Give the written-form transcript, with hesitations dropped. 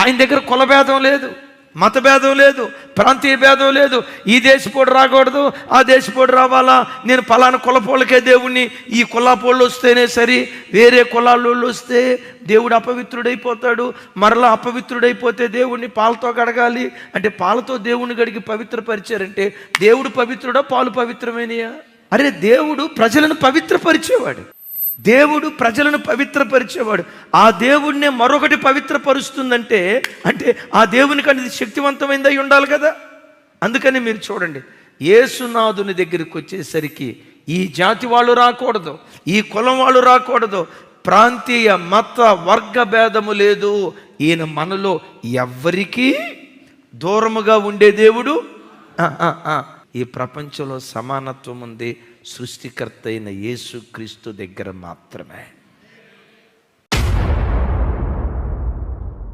ఆయన దగ్గర కుల భేదం లేదు, మత భేదం లేదు, ప్రాంతీయ భేదం లేదు. ఈ దేశపోడు రాకూడదు, ఆ దేశపోడు రావాలా, నేను పలానా కులపోళ్ళకే దేవుణ్ణి, ఈ కులపోళ్ళు వస్తేనే సరి, వేరే కులాలోళ్ళు వస్తే దేవుడు అపవిత్రుడైపోతాడు, మరలా అపవిత్రుడైపోతే దేవుణ్ణి పాలతో కడగాలి అంటే పాలతో దేవుణ్ణి గడిగి పవిత్రపరిచారంటే దేవుడు పవిత్రుడా, పాలు పవిత్రమైనయా? అరే దేవుడు ప్రజలను పవిత్రపరిచేవాడు, దేవుడు ప్రజలను పవిత్రపరిచేవాడు. ఆ దేవుడినే మరొకటి పవిత్రపరుస్తుందంటే అంటే ఆ దేవునికి అనేది శక్తివంతమైంది అయి ఉండాలి కదా. అందుకని మీరు చూడండి, యేసునాథుని దగ్గరికి వచ్చేసరికి ఈ జాతి వాళ్ళు రాకూడదు, ఈ కులం వాళ్ళు రాకూడదు, ప్రాంతీయ మత వర్గ భేదము లేదు. ఈయన మనలో ఎవ్వరికీ దూరముగా ఉండే దేవుడు. ఈ ప్రపంచంలో సమానత్వం ఉంది సృష్టికర్త అయిన యేసుక్రీస్తు దగ్గర మాత్రమే.